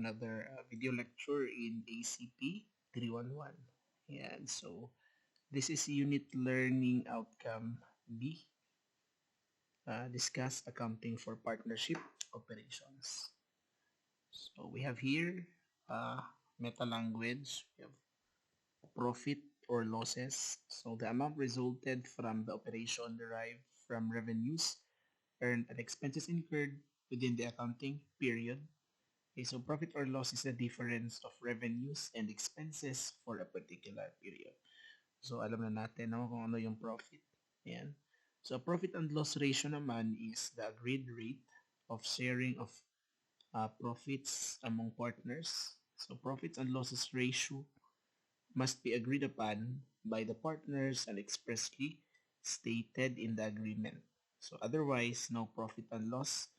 another video lecture in ACP 311. And so this is unit learning outcome B. Discuss accounting for partnership operations. So we have here meta language. We have profit or losses. So the amount resulted from the operation derived from revenues earned and expenses incurred within the accounting period. Okay, so profit or loss is the difference of revenues and expenses for a particular period. So alam na natin no, kung ano yung profit. Ayan. So profit and loss ratio naman is the agreed rate of sharing of profits among partners. So profits and losses ratio must be agreed upon by the partners and expressly stated in the agreement. So otherwise, no profit and loss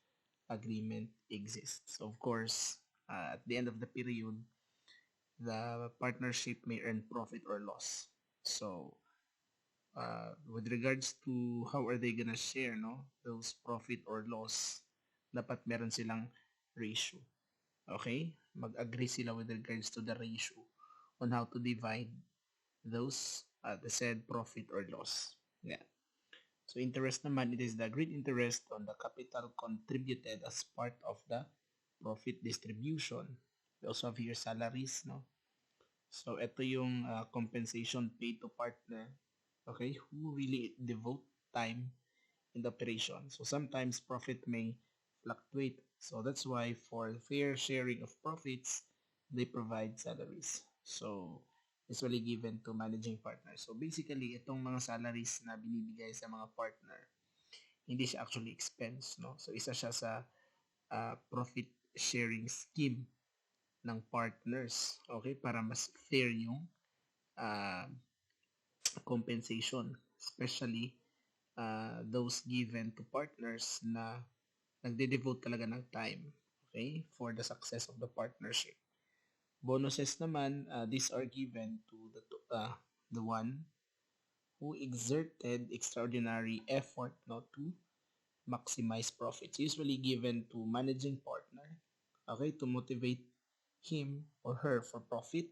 agreement exists. So of course, at the end of the period, the partnership may earn profit or loss. So with regards to how are they gonna share those profit or loss, dapat meron silang ratio. Okay? Mag-agree sila with regards to the ratio on how to divide those the said profit or loss. Yeah. So interest naman, it is the agreed interest on the capital contributed as part of the profit distribution. We also have here salaries, no? So ito yung compensation paid to partner, okay, who really devote time in the operation. So sometimes profit may fluctuate. So that's why for fair sharing of profits, they provide salaries. So usually given to managing partners. So basically, itong mga salaries na binibigay sa mga partner, hindi siya actually expense, no? So isa siya sa profit sharing scheme ng partners, okay? Para mas fair yung uh, compensation, especially those given to partners na nagde-devote talaga ng time, okay, for the success of the partnership. Bonuses naman, these are given to the one who exerted extraordinary effort not to maximize profits, usually given to managing partner, okay, to motivate him or her for profit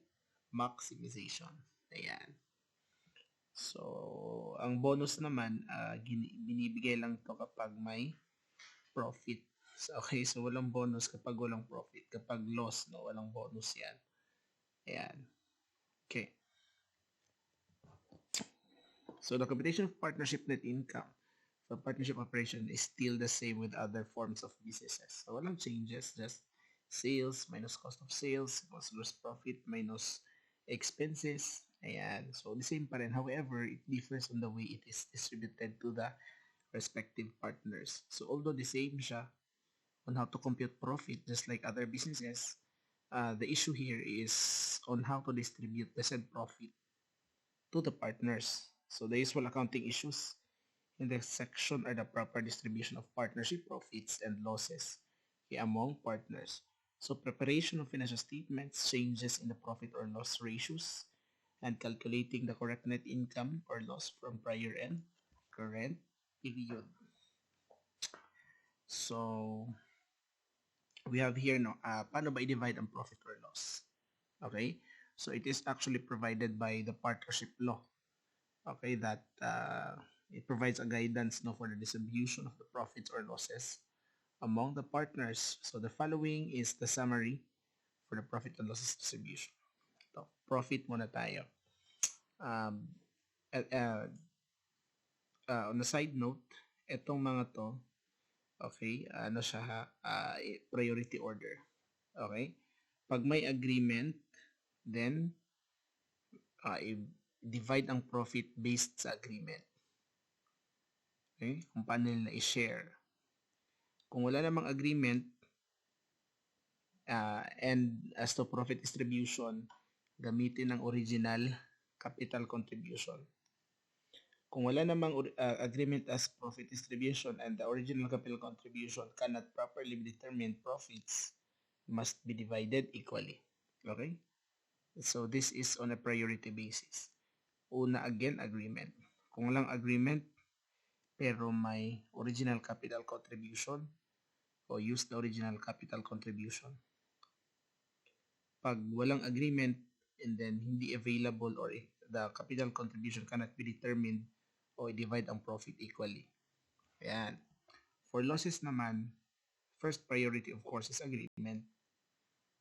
maximization. Ayan. So, ang bonus naman, binibigay lang to kapag may profit. So, okay, so walang bonus kapag walang profit. Kapag loss, no, walang bonus yan. Ayan. Okay. So, the computation of partnership net income for partnership operation is still the same with other forms of businesses. So, walang changes, just sales minus cost of sales equals gross profit minus expenses. Ayan. So, the same pa rin. However, it differs on the way it is distributed to the respective partners. So, although the same siya on how to compute profit just like other businesses, the issue here is on how to distribute the said profit to the partners. So, the usual accounting issues in the section are the proper distribution of partnership profits and losses among partners. So preparation of financial statements, changes in the profit or loss ratios, and calculating the correct net income or loss from prior and current period. So we have here paano ba i-divide ang profit or loss? Okay? So it is actually provided by the partnership law. Okay, that it provides a guidance for the distribution of the profits or losses among the partners. So the following is the summary for the profit and losses distribution. So, profit muna tayo. Um, on the side note, etong mga to, okay, ano siya priority order. Okay? Pag may agreement, then divide ang profit based sa agreement. Okay? Kung paano nila i-share. Kung wala namang agreement, and as to profit distribution, gamitin ang original capital contribution. Kung wala namang agreement as profit distribution and the original capital contribution cannot properly determine profits, must be divided equally. Okay? So this is on a priority basis. Una, again, agreement. Kung walang agreement, pero may original capital contribution, o use the original capital contribution. pag walang agreement and then hindi available or if the capital contribution cannot be determined o i-divide ang profit equally. Ayan. For losses naman, first priority of course is agreement.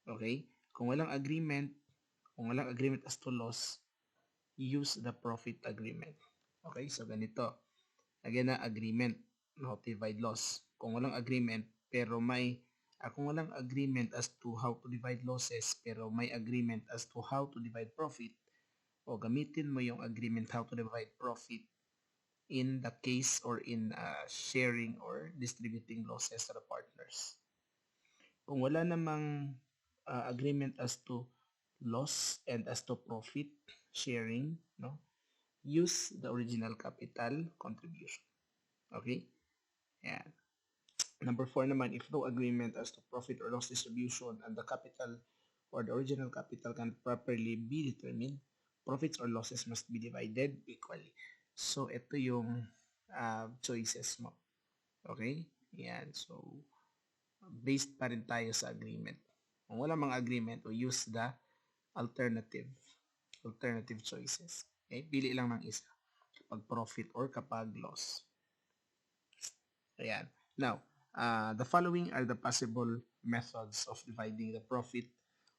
Okay? Kung walang agreement as to loss, use the profit agreement. Okay? So ganito. Again na agreement, no, divide loss. Kung walang agreement kung walang agreement as to how to divide losses pero may agreement as to how to divide profit, o gamitin mo yung agreement how to divide profit in the case or in sharing or distributing losses to the partners. Kung wala namang agreement as to loss and as to profit sharing, no, use the original capital contribution. Okay? Yan. Number 4 naman, if no agreement as to profit or loss distribution and the capital or the original capital can properly be determined, profits or losses must be divided equally. So, ito yung choices mo. Okay? Yan. So, based pa rin tayo sa agreement. Kung wala mga agreement, o use the alternative choices. Okay? Pili lang ng isa. Kapag profit or kapag loss. Ayan. Now, the following are the possible methods of dividing the profit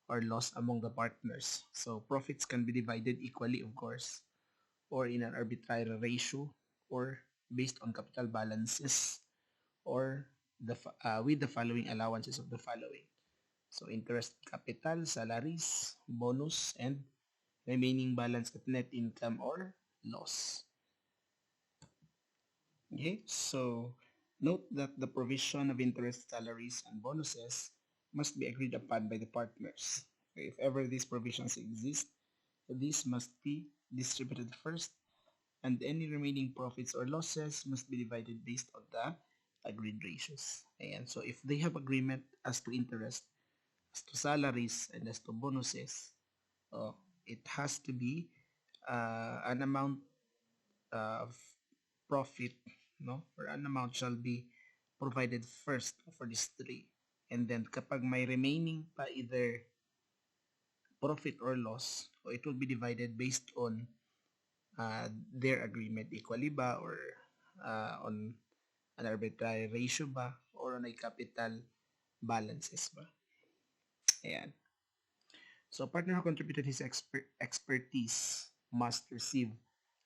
or loss among the partners. So, profits can be divided equally, of course, or in an arbitrary ratio, or based on capital balances, or with the following allowances of the following. So, interest capital, salaries, bonus, and remaining balance at net income or loss. Okay, so note that the provision of interest, salaries, and bonuses must be agreed upon by the partners. Okay, if ever these provisions exist, these must be distributed first, and any remaining profits or losses must be divided based on the agreed ratios. And so if they have agreement as to interest, as to salaries, and as to bonuses, it has to be an amount of profit, no, or an amount shall be provided first for these three. And then kapag may remaining pa either profit or loss, it will be divided based on their agreement equally ba, or on an arbitrary ratio ba, or on a capital balances ba. Ayan. So, a partner who contributed his expertise must receive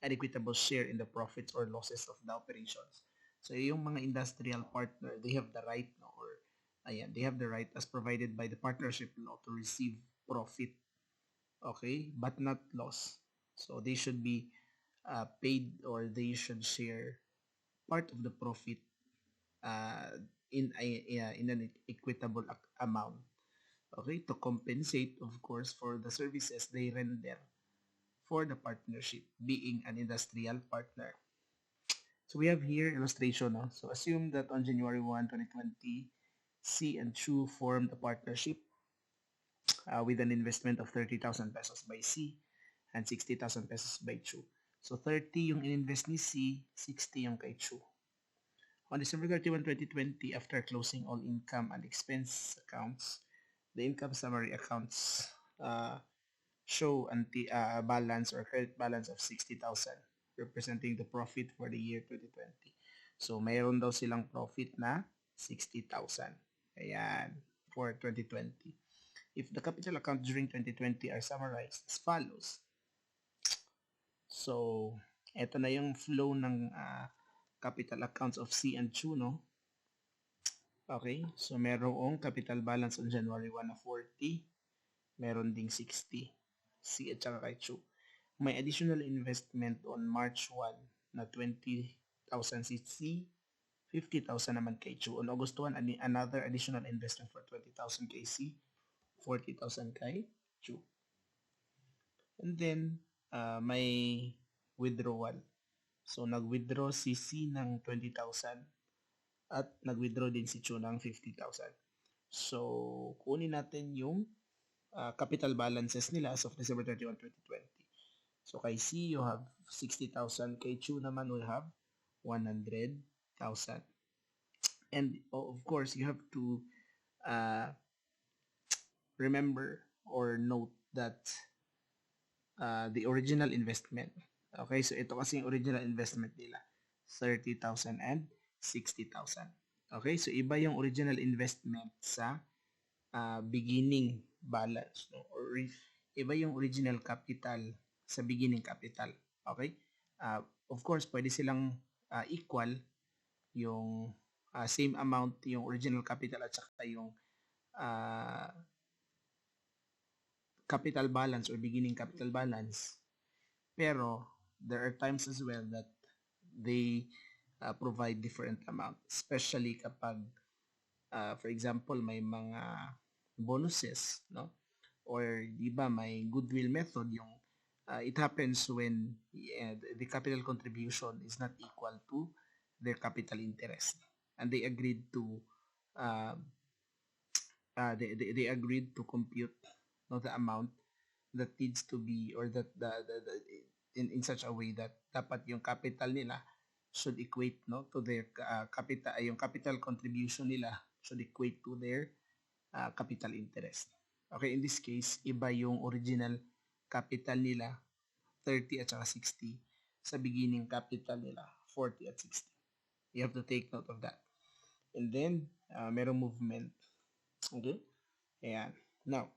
an equitable share in the profits or losses of the operations. So, yung mga industrial partner, they have the right, no, or they have the right as provided by the partnership law to receive profit, okay, but not loss. So, they should be paid, or they should share part of the profit uh, in an equitable amount. Okay, to compensate, of course, for the services they render for the partnership, being an industrial partner. So we have here illustration. No? So assume that on January 1, 2020, C and Chu formed a partnership with an investment of 30,000 pesos by C and 60,000 pesos by Chu. So 30 yung ininvest ni C, 60 yung kay Chu. On December 31, 2020, after closing all income and expense accounts, the income summary accounts show a balance or credit balance of 60,000, representing the profit for the year 2020. So, mayroon daw silang profit na 60,000. Ayan, for 2020. If the capital account during 2020 are summarized as follows. So, eto na yung flow ng capital accounts of C and Chu, no? Okay, so merong capital balance on January 1 na 40, meron ding 60, C at saka kay Chu. May additional investment on March 1 na 20,000 si C, 50,000 naman kay Chu. On August 1, another additional investment for 20,000 kay C, 40,000 kay Chu. And then, may withdrawal. So, nag-withdraw si C ng 20,000 at nag-withdraw din si Chu ng 50,000. So, kunin natin yung capital balances nila as of December 31, 2020. So, kay C, you have 60,000. Kay Chu naman, we have 100,000. And, of course, you have to remember or note that the original investment. Okay, so ito kasi yung original investment nila, 30,000 and 60,000. Okay, so iba yung original investment sa beginning balance, no? Or iba yung original capital sa beginning capital. Okay? Of course, pwede silang equal yung same amount yung original capital at saka yung uh, capital balance or beginning capital balance. Pero there are times as well that they provide different amount, especially kapag for example may mga bonuses, no? Or di ba may goodwill method yung it happens when the capital contribution is not equal to their capital interest, and they agreed to uh, they agreed to compute, no, the amount that needs to be, or that the in such a way that dapat yung capital nila should equate, no, to their capital, yung capital contribution nila should equate to their capital interest. Okay, in this case, iba yung original capital nila, 30 at saka 60, sa beginning capital nila, 40 at 60. You have to take note of that. And then, merong movement. Okay? Ayan. Now,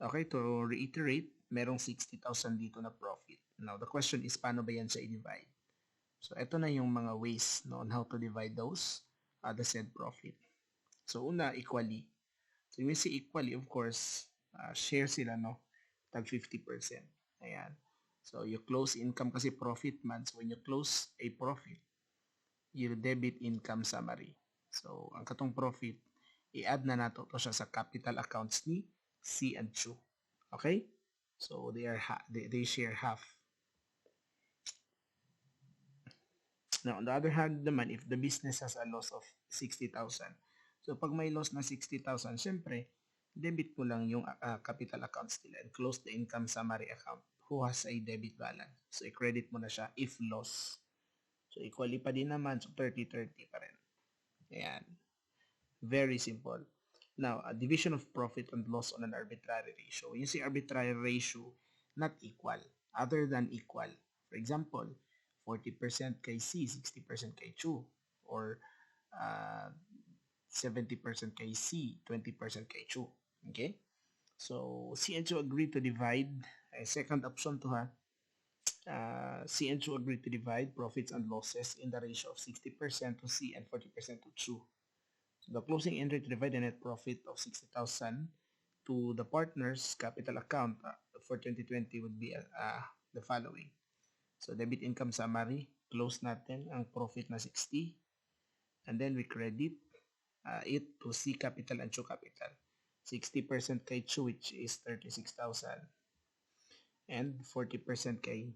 okay, to reiterate, merong 60,000 dito na profit. Now, the question is, paano ba yan siya i-divide? So, ito na yung mga ways, no, on how to divide those, the said profit. So, una, equally. So, when we say equally, of course, share sila, no? Tag 50%. Ayan. So, you close income kasi profit man. So, when you close a profit, you debit income summary. So, ang katong profit, i-add na nato to siya sa capital accounts ni C and Chu. Okay? So, they share half. Now, on the other hand naman, if the business has a loss of 60,000, so pag may loss na 60,000, syempre, debit mo lang yung capital accounts nila and close the income summary account who has a debit balance. So, i-credit mo na siya if loss. So, equally pa din naman, so 30-30 pa rin. Ayan. Very simple. Now, a division of profit and loss on an arbitrary ratio. When you say arbitrary ratio, not equal, other than equal. For example, 40% kay C, 60% kay Chu, or 70% kay C, 20% kay Chu. Okay? So, C and Chu agreed to divide. Second option to ha. C and Chu agreed to divide profits and losses in the ratio of 60% to C and 40% to Chu. So, the closing entry to divide the net profit of 60,000 to the partner's capital account for 2020 would be the following. So, debit income summary, close natin ang profit na 60. And then we credit it to C capital and Chu capital. 60% kay Chu, which is 36,000. And 40% kay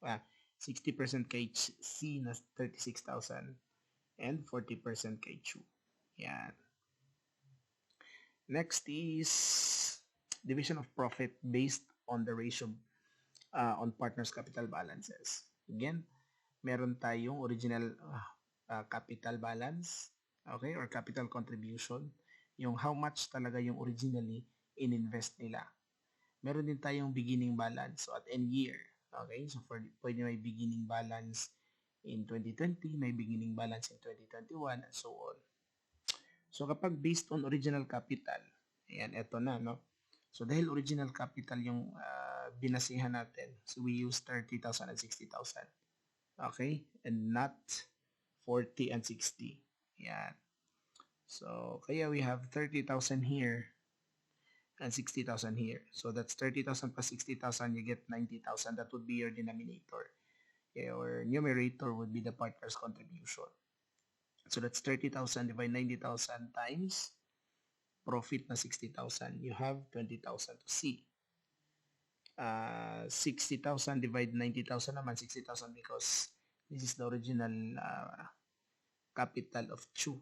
60% kay C na 36,000. And 40% kay Chu. Yan. Next is division of profit based on the ratio on partners' capital balances. Again, meron tayong original capital balance, okay, or capital contribution, yung how much talaga yung originally in-invest nila. Meron din tayong beginning balance, so at end year, okay, so pwede may beginning balance in 2020, may beginning balance in 2021, and so on. So kapag based on original capital, ayan, eto na, no? So dahil original capital yung binasihan natin, so we use 30,000 and 60,000. Okay? And not 40 and 60. Yan. So, kaya we have 30,000 here and 60,000 here. So, that's 30,000 plus 60,000, you get 90,000. That would be your denominator. Your numerator would be the partner's contribution. So, that's 30,000 divided 90,000 times profit na 60,000. You have 20,000 to C. 60,000 divided 90,000 naman, 60,000 because this is the original capital of Chu.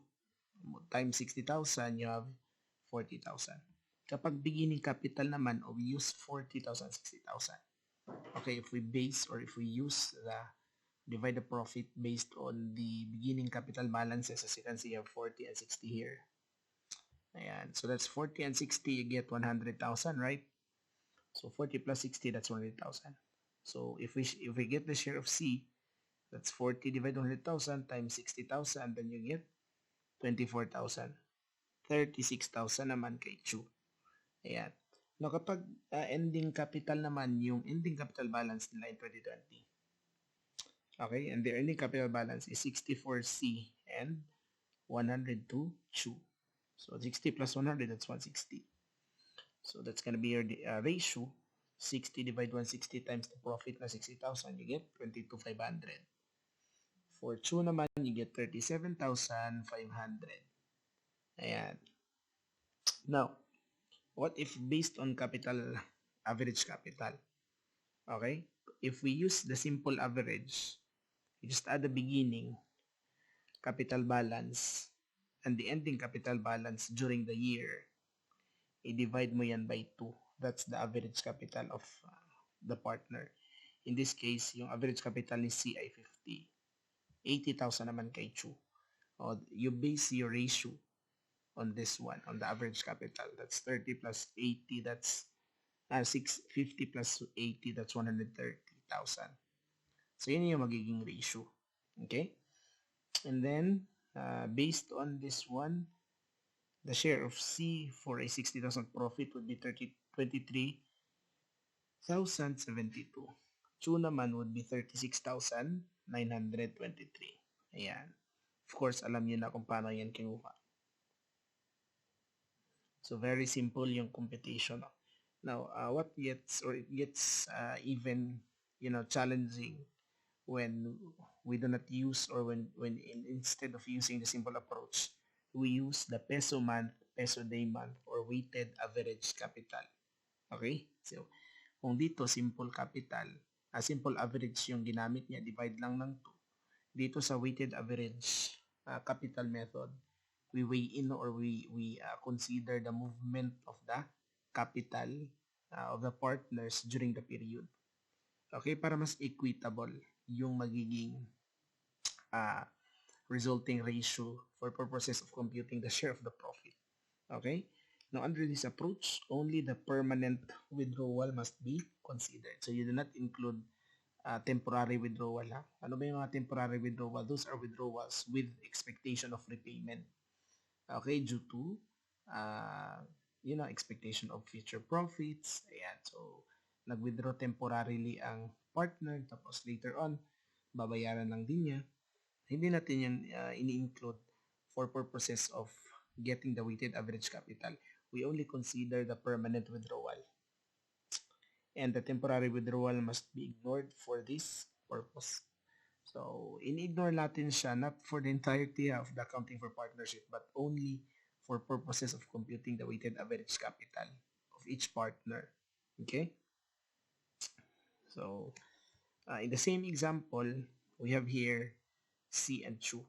Times 60,000, you have 40,000. Kapag beginning capital naman, we use 40,000, 60,000. Okay, if we base or if we use the divide the profit based on the beginning capital balances, as you can see, you have 40 and 60 here. Ayan. So that's 40 and 60, you get 100,000, right? So 40 plus 60, that's 100,000. So if we get the share of C, that's 40 divided 100,000 times 60,000, then you get 24,000. 36,000 naman kay Chu. Ayan. No, kapag ending capital naman, yung ending capital balance nila in 2020. Okay, and the ending capital balance is 64C and 102 Chu. So 60 plus 100, that's 160. So that's gonna be your ratio. 60 divided 160 times the profit na 60,000, you get 22,500. For Chu naman, you get 37,500. Ayan. Now, what if based on capital, average capital? Okay? If we use the simple average, you just add the beginning capital balance and the ending capital balance during the year, i-divide mo yan by 2. That's the average capital of the partner. In this case, yung average capital ni C ay 50. 80,000 naman kay Chu. O, you base your ratio on this one, on the average capital. That's 30 plus 80, that's 650 plus 80, that's 130,000. So, yun yung magiging ratio. Okay? And then, based on this one, the share of C for a 60,000 profit would be 23,072. Chu naman would be 36,923. Ayan. Of course, alam niyo na kung paano yan kinuha. So, very simple yung computation. Now, what gets, or it gets even, challenging when we do not use, or instead of using the simple approach, we use the peso month, peso day month, or weighted average capital. Okay? So, kung dito, simple capital, simple average yung ginamit niya, divide lang ng 2. Dito sa weighted average capital method, we weigh in, or we consider the movement of the capital of the partners during the period. Okay? Para mas equitable yung magiging resulting ratio for purposes of computing the share of the profit. Okay? Now, under this approach, only the permanent withdrawal must be considered. So, you do not include temporary withdrawal. Ha? Ano ba yung mga temporary withdrawal? Those are withdrawals with expectation of repayment. Okay? Due to, expectation of future profits. Ayan. So, nag-withdraw temporarily ang partner, tapos later on, babayaran lang din niya. Hindi natin yan ini-include for purposes of getting the weighted average capital. We only consider the permanent withdrawal. And the temporary withdrawal must be ignored for this purpose. So, in-ignore natin siya not for the entirety of the accounting for partnership, but only for purposes of computing the weighted average capital of each partner. Okay? So, in the same example, we have here C and Chu.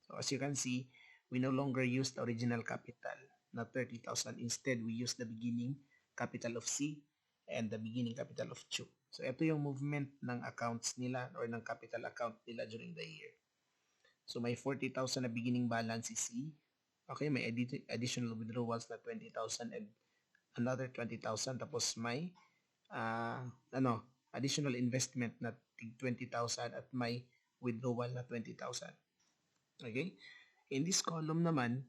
So as you can see, we no longer use the original capital, not 30,000. Instead, we use the beginning capital of C and the beginning capital of Chu. So ito yung movement ng accounts nila, or ng capital account nila during the year. So may 40,000 na beginning balance si C. Okay, may additional withdrawals na 20,000 and another 20,000. Tapos may additional investment na 20,000 at may withdrawal na 20,000. Okay? In this column naman,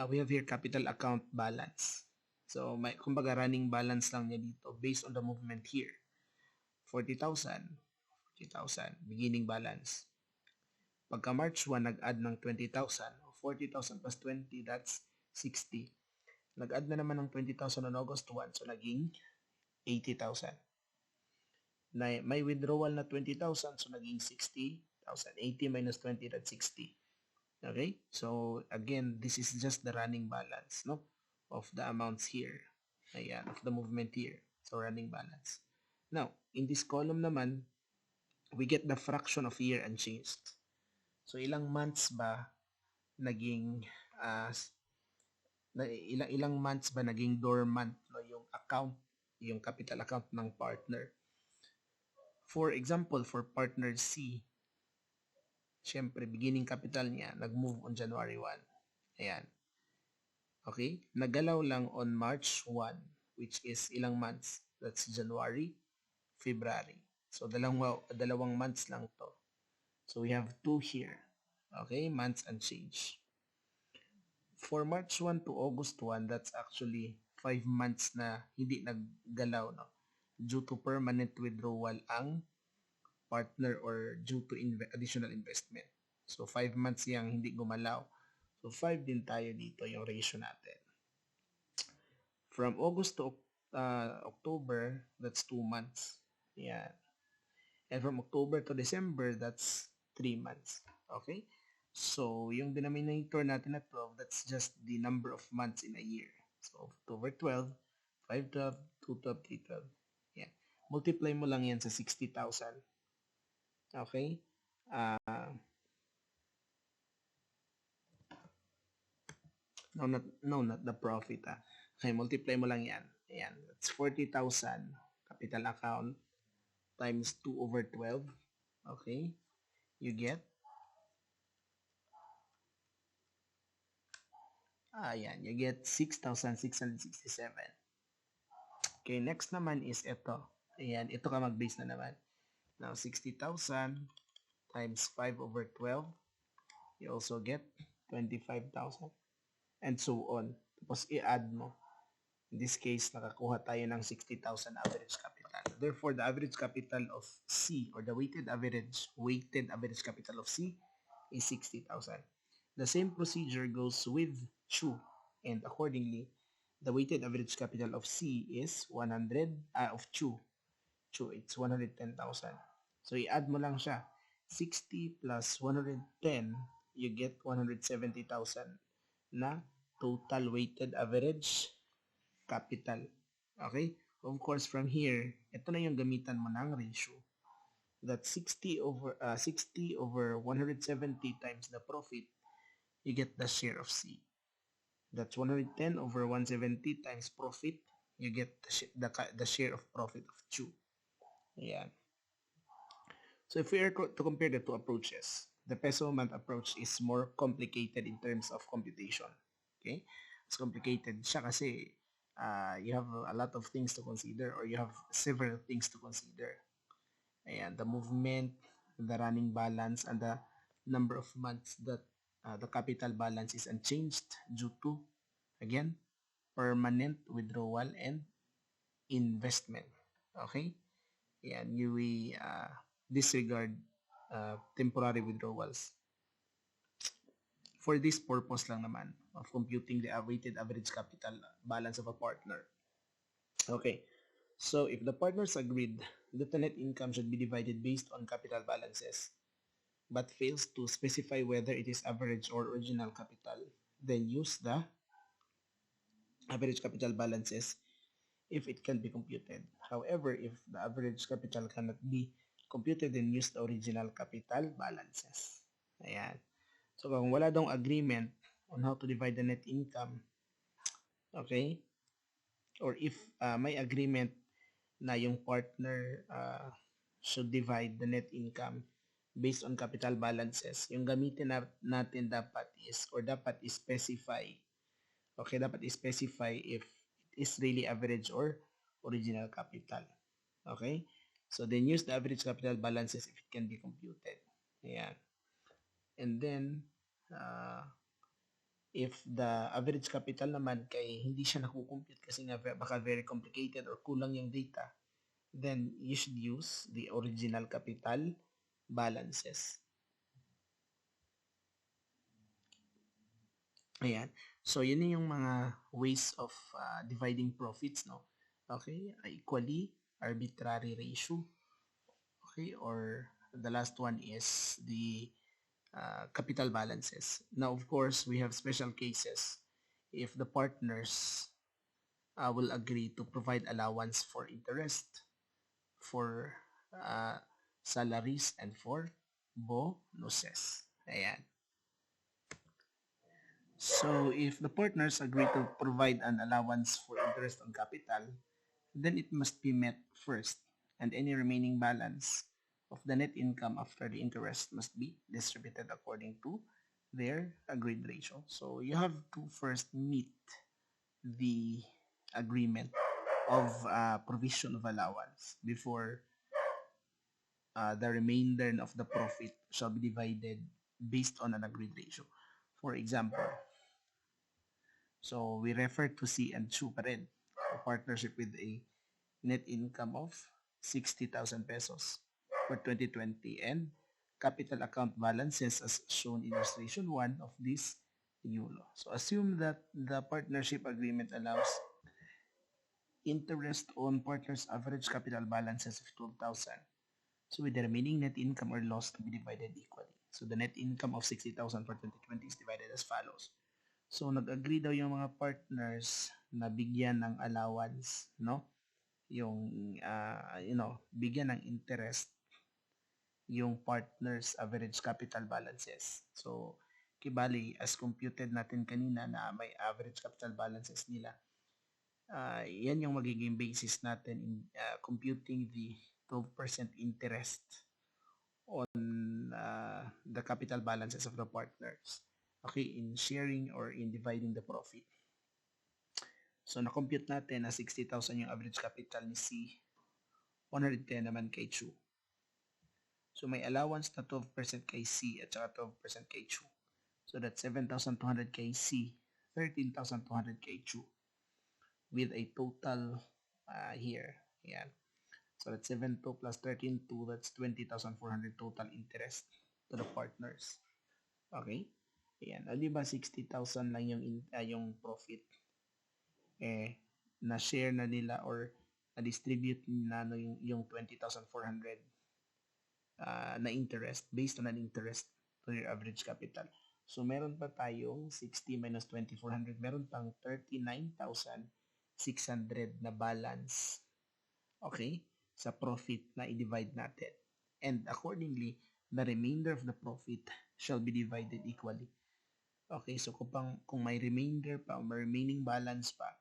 we have here capital account balance. So, kumbaga running balance lang niya dito based on the movement here. 40,000, beginning balance. Pagka March 1, nag-add ng 20,000. 40,000 plus 20, that's 60. Nag-add na naman ng 20,000 on August 1, so naging 80,000. May withdrawal na 20,000, so naging 60,000. 80 minus 20, that's 60. Okay? So, again, this is just the running balance, no? Of the amounts here. Ayan, of the movement here. So, running balance. Now, in this column naman, we get the fraction of year unchanged. So, ilang months ba naging, ilang months ba naging dormant, no? Yung account, yung capital account ng partner. For example, for partner C, syempre, beginning capital niya, nag-move on January 1. Ayan. Okay? Nagalaw lang on March 1, which is ilang months? That's January, February. So, dalawang months lang to. So, we have 2 here. Okay? Months and change. For March 1 to August 1, that's actually 5 months na hindi naggalaw, no? Due to permanent withdrawal ang partner or due to additional investment. So, 5 months yang hindi gumalaw. So, 5 din tayo dito yung ratio natin. From August to October, that's 2 months. Yeah. And from October to December, that's 3 months. Okay? So, yung denominator natin na 12, that's just the number of months in a year. So, October 12, 512, 212, 312. Yeah. Multiply mo lang yan sa 60,000. Okay? No, not the profit. Okay, multiply mo lang yan. Ayan, that's 40,000 capital account times 2 over 12. Okay, you get, you get 6,667. Okay, next naman is ito. Ayan, ito ka mag-base na naman. Now, 60,000 times 5 over 12. You also get 25,000. And so on. Tapos i-add mo. In this case, nakakuha tayo ng 60,000 average capital. Therefore, the average capital of C or the weighted average capital of C is 60,000. The same procedure goes with Chu, and accordingly, the weighted average capital of C is 100 of Chu. Chu, it's 110,000. So i-add mo lang siya. 60 plus 110, you get 170,000 na total weighted average capital. Okay? Of course, from here, ito na yung gamitan mo ng ratio. That 60 over 170 times the profit, you get the share of C. That's 110 over 170 times profit, you get the share of profit of 2. Ayan. So if we are to compare the two approaches, the peso month approach is more complicated in terms of computation. Okay? It's complicated siya kasi you have a lot of things to consider or you have several things to consider. Ayan, the movement, the running balance, and the number of months that the capital balance is unchanged due to, again, permanent withdrawal and investment. Okay? Ayan, you disregard temporary withdrawals. For this purpose lang naman of computing the weighted average capital balance of a partner. Okay, so if the partners agreed that the net income should be divided based on capital balances, but fails to specify whether it is average or original capital, then use the average capital balances if it can be computed. However, if the average capital cannot be computed, then use the original capital balances. Ayan. So, kung wala dong agreement on how to divide the net income, okay, or if may agreement na yung partner should divide the net income based on capital balances, yung gamitin natin dapat is, or dapat specify, okay, dapat specify if it is really average or original capital. Okay? So, then use the average capital balances if it can be computed. Ayan. And then, if the average capital naman kay hindi siya nakukompute kasi nga baka very complicated or kulang yung data, then you should use the original capital balances. Ayan. So, yun yung mga ways of dividing profits, no? Okay? Equally, arbitrary ratio. Okay? Or the last one is the capital balances. Now, of course, we have special cases if the partners will agree to provide allowance for interest, for salaries, and for bonuses. Ayan. So, if the partners agree to provide an allowance for interest on capital, then it must be met first, and any remaining balance of the net income after the interest must be distributed according to their agreed ratio. So you have to first meet the agreement of provision of allowance before the remainder of the profit shall be divided based on an agreed ratio. For example, so we refer to C and Chu pa rin. So partnership with a net income of 60,000 pesos for 2020 and capital account balances as shown in illustration 1 of this new law. So assume that the partnership agreement allows interest on partners' average capital balances of 12,000. So with the remaining net income or loss to be divided equally. So the net income of 60,000 for 2020 is divided as follows. So nag-agree daw yung mga partners na bigyan ng allowance, no? Yung bigyan ng interest yung partners average capital balances. So kibali as computed natin kanina na may average capital balances nila. Yan yung magiging basis natin in computing the 12% interest on the capital balances of the partners. Okay, in sharing or in dividing the profit. So na-compute natin na 60,000 yung average capital ni C, 110 naman kay Chu. So may allowance na 12% kay C at saka 12% kay Chu. So that's 7,200 kay C, 13,200 kay Chu. With a total here. Yan. So that's 7,2 plus 13,2, that's 20,400 total interest to the partners. Okay? Ayan. O, diba 60,000 lang yung profit. Na-share na nila or na-distribute na yung 20,400 na interest based on an interest to your average capital. So, meron pa tayong 60 minus 2,400. Meron pang 39,600 na balance. Okay? Sa profit na i-divide natin. And accordingly, the remainder of the profit shall be divided equally. Okay? So, kung may remainder pa, may remaining balance pa,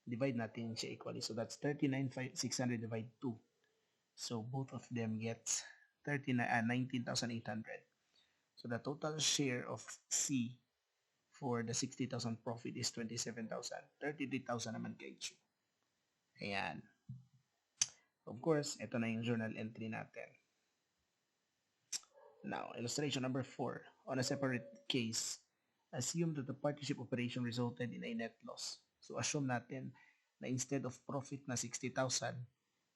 divide natin siya equally. So, that's 39,600 divide 2. So, both of them gets 19,800. So, the total share of C for the 60,000 profit is 27,000. 33,000 naman kay Chu. Ayan. Of course, ito na yung journal entry natin. Now, illustration number 4. On a separate case, assume that the partnership operation resulted in a net loss. So, assume natin na instead of profit na 60,000,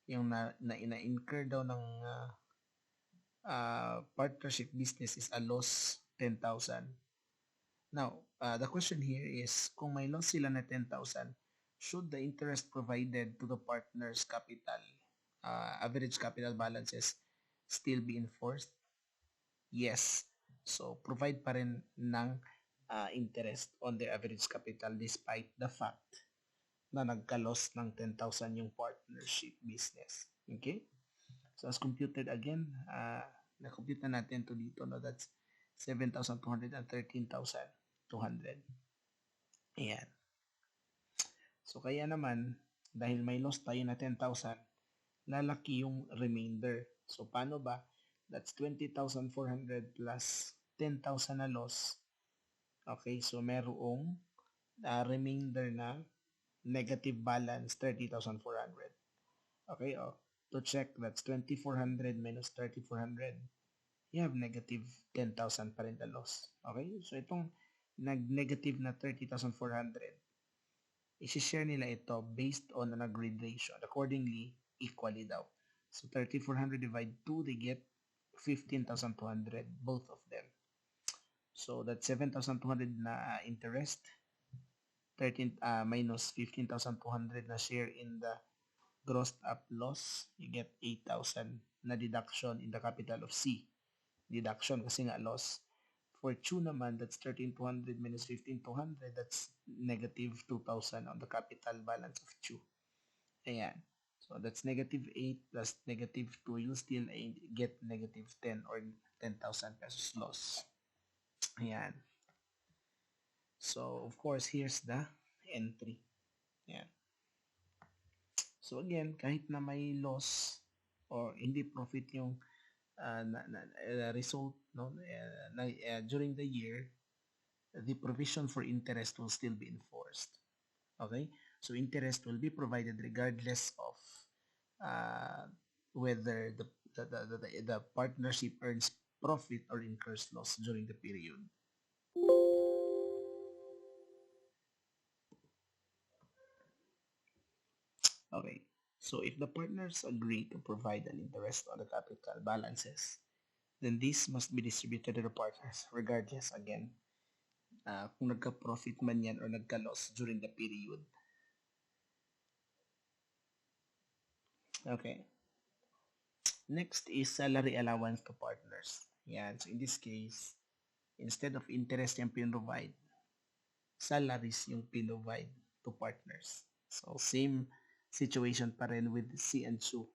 yung na-incur daw ng partnership business is a loss 10,000. Now, the question here is, kung may loss sila na 10,000, should the interest provided to the partner's capital, average capital balances, still be enforced? Yes. So, provide pa rin ng interest on their average capital despite the fact na nagka-loss ng 10,000 yung partnership business. Okay? So, as computed again, na-compute na natin to dito. No? That's 7,200 and 13,200. Ayan. So, kaya naman, dahil may loss tayo na 10,000, lalaki yung remainder. So, paano ba? That's 20,400 plus 10,000 na loss. Okay, so merong remainder na negative balance 30,400. Okay, to check, that's 2,400 minus 3,400. You have negative 10,000 pa rin the loss. Okay, so itong nag-negative na 30,400, isi-share nila ito based on an agreed ratio. Accordingly, equally daw. So 3,400 divide 2, they get 15,200, both of them. So that's 7,200 na interest, 13 minus 15,200 na share in the grossed up loss, you get 8,000 na deduction in the capital of C. Deduction kasi nga loss. For Chu naman, that's 13,200 minus 15,200, that's negative 2,000 on the capital balance of Chu. Ayan. So that's negative 8 plus negative 2, you'll still get negative 10 or 10,000 pesos loss. Ayan. So, of course, here's the entry. Ayan. So, again, kahit na may loss or hindi profit yung result no, during the year, the provision for interest will still be enforced. Okay? So interest will be provided regardless of uh, whether the partnership earns profit or incurs loss during the period. Okay. So if the partners agree to provide an interest on the capital balances, then this must be distributed to the partners regardless again kung nagka-profit man yan or nagka-loss during the period. Okay. Next is salary allowance to partners. Yan. So in this case, instead of interest yung pinrovide, salaries yung pinrovide to partners. So same situation pa rin with C and Sue.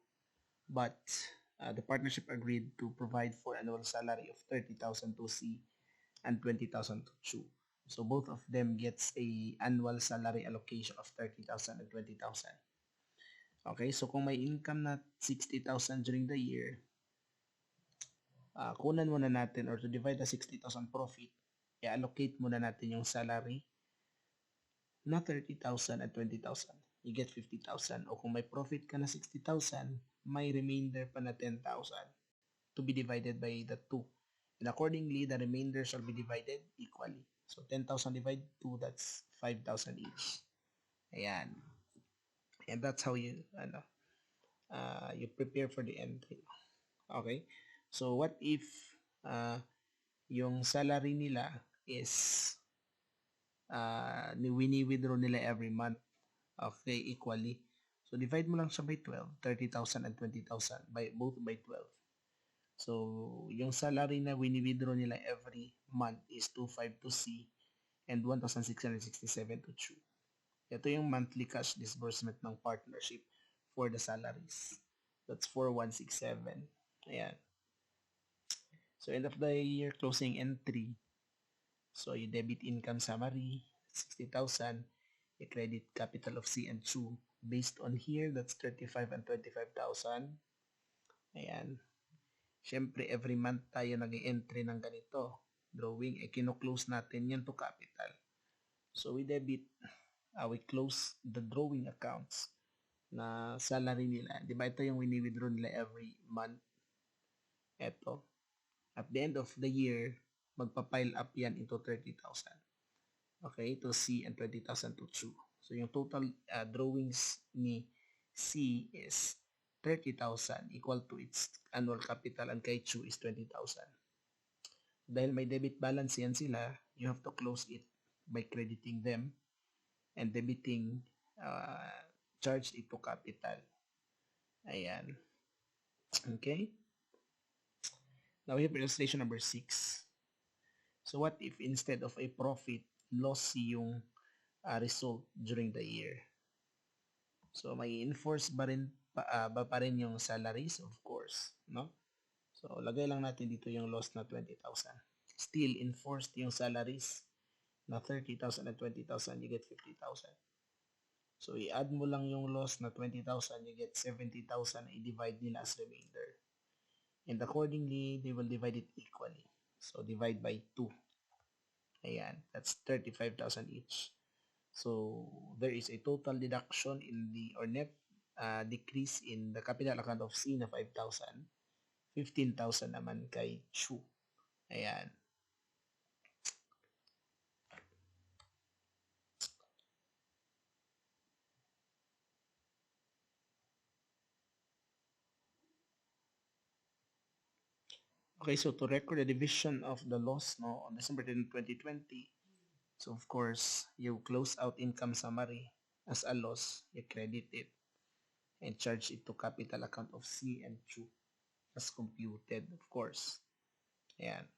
But the partnership agreed to provide for annual salary of 30,000 to C and 20,000 to Chu. So both of them gets a annual salary allocation of 30,000 and 20,000. Okay, so kung may income na 60,000 during the year, kunan muna natin or to divide the 60,000 profit, i-allocate muna natin yung salary na 30,000 at 20,000. You get 50,000. O kung may profit ka na 60,000, may remainder pa na 10,000 to be divided by the 2. And accordingly, the remainder shall be divided equally. So 10,000 divided 2, that's 5,000 each. Ayan. And that's how you prepare for the entry. Okay? So what if yung salary nila is wini-withdraw nila every month, okay, equally. So divide mo lang siya by 12, 30,000 and 20,000 by both by 12. So yung salary na wini-withdraw nila every month is 25 to C and 1,667 to Chu. Ito yung monthly cash disbursement ng partnership for the salaries. That's 4,167. Ayan. So end of the year closing entry. So you debit income summary, 60,000. You credit capital of C and Chu. Based on here, that's 35 and 25,000. Ayan. Siyempre, every month tayo nag-entry ng ganito. Drawing, kino-close natin yan to capital. So we debit, we close the drawing accounts na salary nila. Di ba ito yung wini-withdraw nila every month? Ito. At the end of the year, magpa-pile up yan into 30,000. Okay, to C and 20,000 to Chu. So yung total drawings ni C is 30,000 equal to its annual capital and kay Chu is 20,000. Dahil may debit balance yan sila, you have to close it by crediting them and debiting charge it to capital. Ayan. Okay? Now we have illustration number 6. So what if instead of a profit, loss yung result during the year? So may enforce ba rin yung salaries? Of course, no? So lagay lang natin dito yung loss na 20,000. Still enforced yung salaries na 30,000 and 20,000, you get 50,000. So i-add mo lang yung loss na 20,000, you get 70,000, i-divide nila as remainder. And accordingly, they will divide it equally. So divide by 2. Ayan, that's 35,000 each. So there is a total deduction in the or net decrease in the capital account of C na 5,000. 15,000 naman kay Chu. Ayan. Okay, so to record the division of the loss no on December 10, 2020, so of course, you close out income summary as a loss, you credit it and charge it to capital account of C and Chu as computed, of course. Ayan.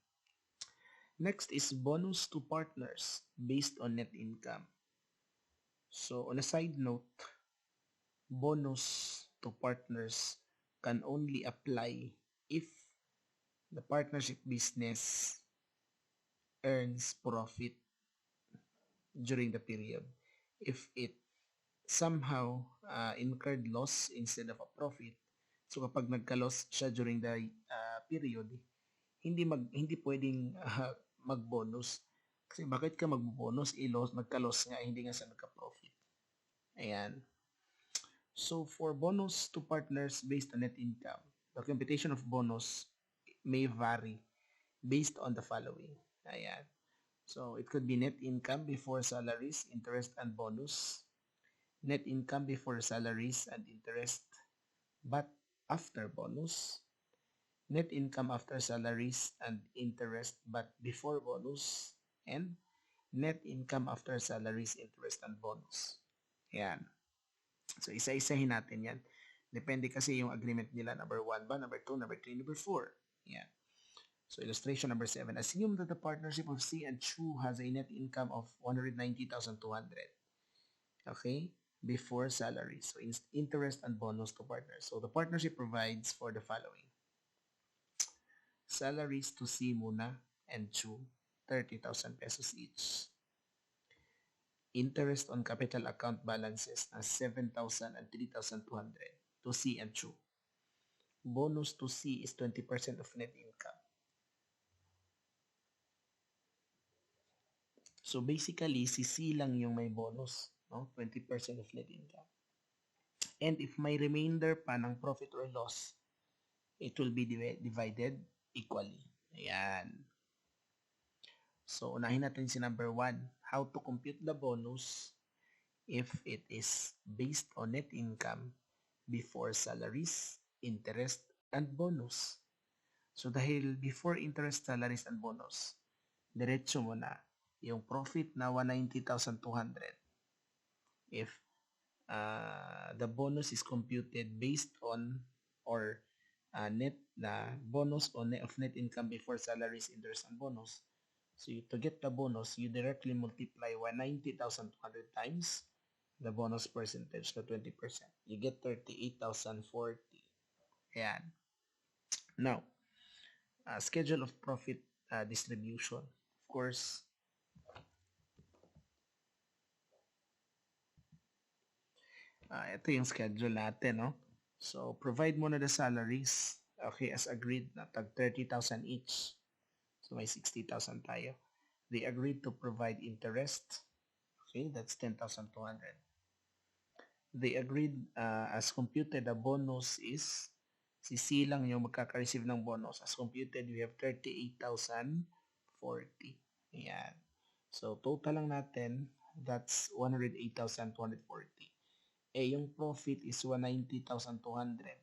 Next is bonus to partners based on net income. So on a side note, bonus to partners can only apply if the partnership business earns profit during the period. If it somehow incurred loss instead of a profit, so kapag nagka-loss siya during the period, hindi pwedeng mag-bonus Kasi bakit ka magbubonus, magka-loss nga, hindi nga sa nagka-profit. Ayan. So for bonus to partners based on net income, the computation of bonus may vary based on the following. Ayan. So it could be net income before salaries, interest, and bonus. Net income before salaries and interest, but after bonus. Net income after salaries and interest, but before bonus. And net income after salaries, interest, and bonus. Ayan. So, isa-isahin natin yan. Depende kasi yung agreement nila. Number 1 ba? Number 2, number 3, number 4. Yan. So, illustration number 7. Assume that the partnership of C and Chu has a net income of 190,200. Okay? Before salary. So, interest and bonus to partners. So, the partnership provides for the following. Salaries to C muna and Chu, 30,000 pesos each. Interest on capital account balances na 7,000 and 3,200 to C and Chu. Bonus to C is 20% of net income. So basically, si C lang yung may bonus, no? 20% of net income. And if may remainder pa ng profit or loss, it will be divided equally. Ayan. So unahin natin si number 1, how to compute the bonus if it is based on net income before salaries, interest, and bonus. So dahil before interest, salaries, and bonus, diretso mo na yung profit na 190,200 if the bonus is computed based on or net na bonus on of net income before salaries, interest, and bonus. So to get the bonus, you directly multiply 190,200 times the bonus percentage na 20%. You get 38,040. Ayan. Now, schedule of profit distribution. Of course, ito yung schedule natin, no? So, provide muna the salaries. Okay, as agreed na tag 30,000 each. So, may 60,000 tayo. They agreed to provide interest. Okay, that's 10,200. They agreed as computed, the bonus is si C lang yung magkaka-receive ng bonus. As computed, we have 38,040. Ayan. So, total lang natin, that's 108,240. Eh, yung profit is 190,200.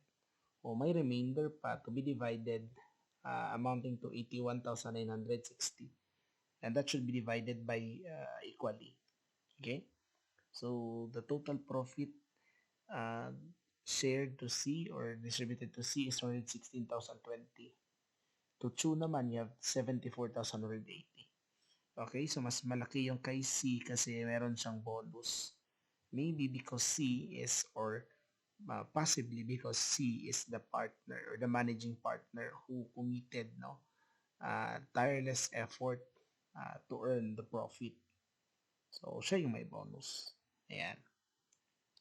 O may remainder pa to be divided amounting to 81,960. And that should be divided by equally. Okay? So, the total profit shared to C or distributed to C is 116,020. To Chu naman, you have 74,180. Okay, so mas malaki yung kay C kasi meron siyang bonus. Maybe because C is, or possibly because C is the partner or the managing partner who committed, no, tireless effort to earn the profit. So, siya yung may bonus. Ayan.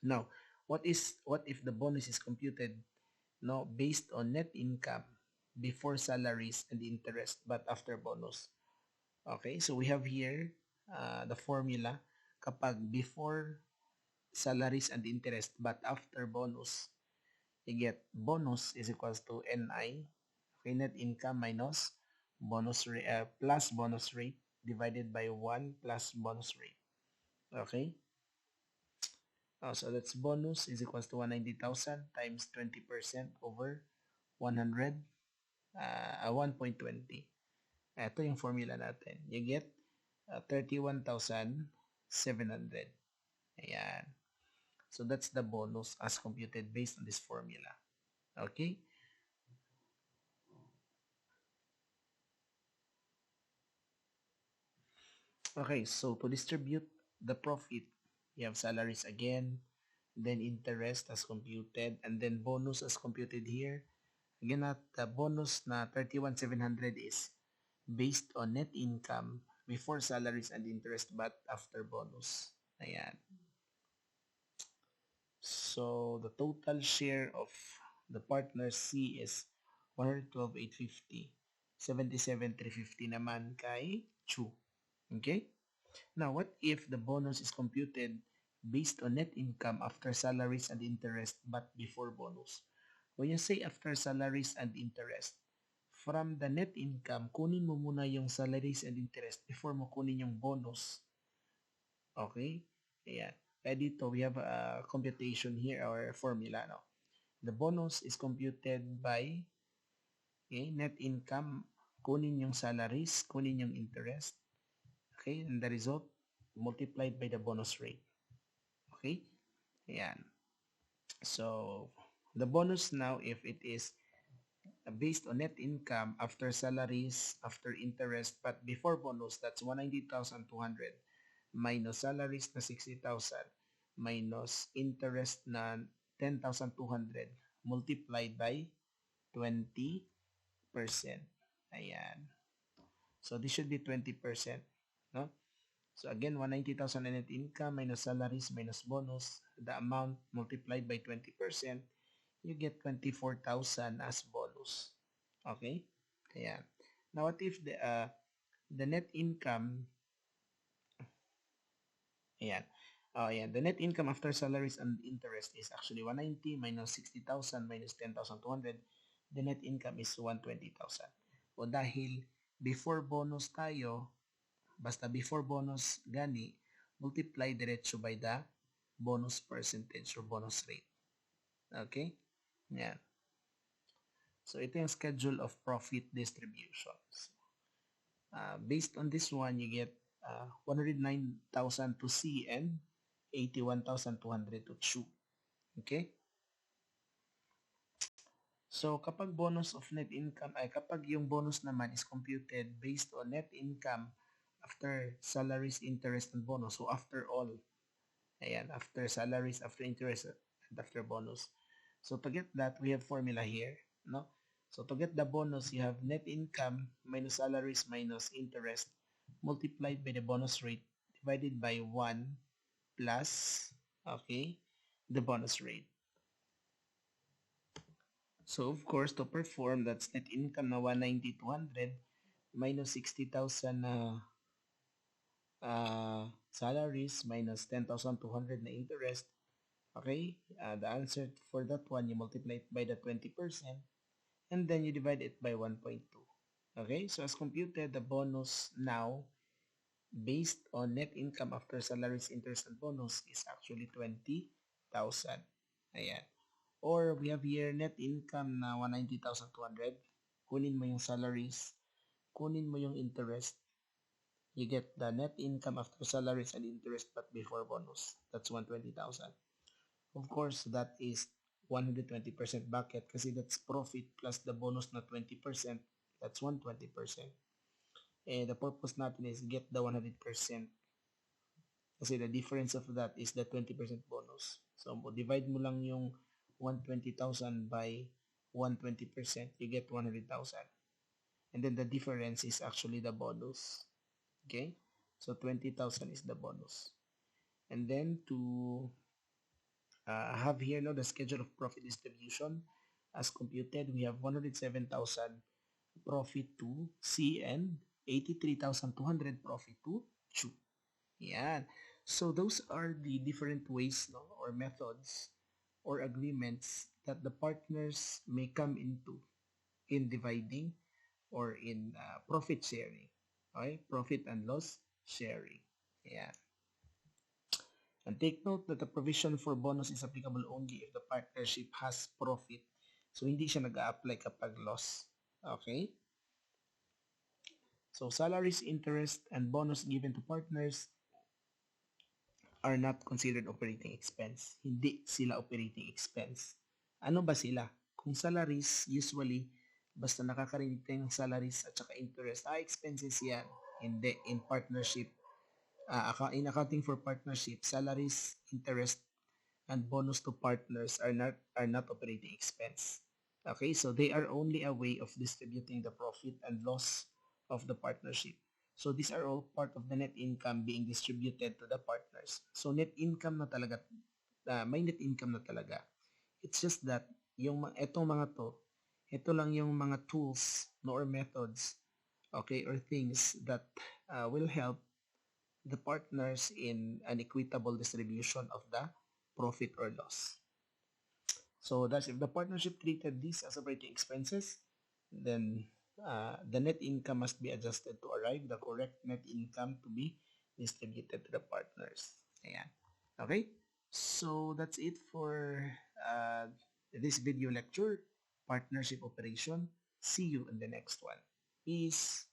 Now, what if the bonus is computed, no, based on net income before salaries and interest but after bonus? Okay, so we have here the formula. Kapag before salaries and interest but after bonus, you get bonus is equals to NI, okay, net income minus bonus rate plus bonus rate divided by 1 plus bonus rate. Okay, so that's bonus is equals to 190,000 times 20% over 100, 1.20. Ito yung formula natin. You get 31,700. Ayan. So that's the bonus as computed based on this formula. Okay? Okay, so to distribute the profit, you have salaries again, then interest as computed, and then bonus as computed here. Again, the bonus na 31,700 is based on net income before salaries and interest but after bonus. Ayan. So the total share of the partner C is 112,850. 77,350 naman kay Chu. Okay? Now, what if the bonus is computed based on net income after salaries and interest but before bonus? When you say after salaries and interest, from the net income, kunin mo muna yung salaries and interest before mo kunin yung bonus. Okay? Ayan. Kaya dito, we have a computation here or formula. No? The bonus is computed by net income, kunin yung salaries, kunin yung interest. Okay? And the result, multiplied by the bonus rate. Okay? Ayan. So, the bonus now, if it is based on net income after salaries, after interest, but before bonus, that's 190,200 minus salaries na 60,000 minus interest na 10,200 multiplied by 20%. Ayan. So this should be 20%. No? So again, 190,000 net income minus salaries minus bonus, the amount multiplied by 20%, you get 24,000 as bonus. Okay? Ayan. Now, what if the net income, ayan, ayan, the net income after salaries and interest is actually 190 minus 60,000 minus 10,200. The net income is 120,000. O dahil before bonus tayo, basta before bonus gani, multiply diretso by the bonus percentage or bonus rate. Okay? Yan. So, ito yung schedule of profit distributions. Based on this one, you get 109,000 to C and 81,200 to Chu. Okay? So, kapag bonus of net income, ay kapag yung bonus naman is computed based on net income after salaries, interest, and bonus. So, after all, ayan, after salaries, after interest, and after bonus. So, to get that, we have formula here, no? So, to get the bonus, you have net income minus salaries minus interest multiplied by the bonus rate divided by 1 plus, okay, the bonus rate. So, of course, to perform, that's net income na 190,200 minus 60,000 na salaries minus 10,200 na interest. Okay, the answer for that one, you multiply it by the 20% and then you divide it by 1.2. Okay, so as computed, the bonus now based on net income after salaries, interest, and bonus is actually 20,000. Ayan. Or we have here net income na 190,200. Kunin mo yung salaries, kunin mo yung interest, you get the net income after salaries and interest but before bonus. That's 120,000. Of course, that is 120% bucket kasi that's profit plus the bonus na 20%. That's 120%. Eh, the purpose natin is get the 100% kasi the difference of that is the 20% bonus. So, divide mo lang yung 120,000 by 120%, you get 100,000. And then the difference is actually the bonus. Okay? So, 20,000 is the bonus. And then to have here now the schedule of profit distribution as computed, we have 107,000 profit to C and 83,200 profit to Chu. Yan. So those are the different ways, no, or methods or agreements that the partners may come into in dividing or in profit sharing. Okay? Profit and loss sharing. Yan. And take note that the provision for bonus is applicable only if the partnership has profit. So, hindi siya nag-a-apply kapag loss. Okay? So, salaries, interest, and bonus given to partners are not considered operating expense. Hindi sila operating expense. Ano ba sila? Kung salaries, usually, basta nakakarinig tayo ng salaries at saka interest, expenses yan. Hindi. In partnership, in accounting for partnership, salaries, interest, and bonus to partners are not operating expense. Okay, so they are only a way of distributing the profit and loss of the partnership. So these are all part of the net income being distributed to the partners. So net income na talaga, may net income na talaga. It's just that etong mga to, ito lang yung mga tools no, or methods, okay, or things that will help the partners in an equitable distribution of the profit or loss. So thus, if the partnership treated this as operating expenses, then the net income must be adjusted to arrive the correct net income to be distributed to the partners. Ayan. Okay? So that's it for this video lecture, partnership operation. See you in the next one. Peace.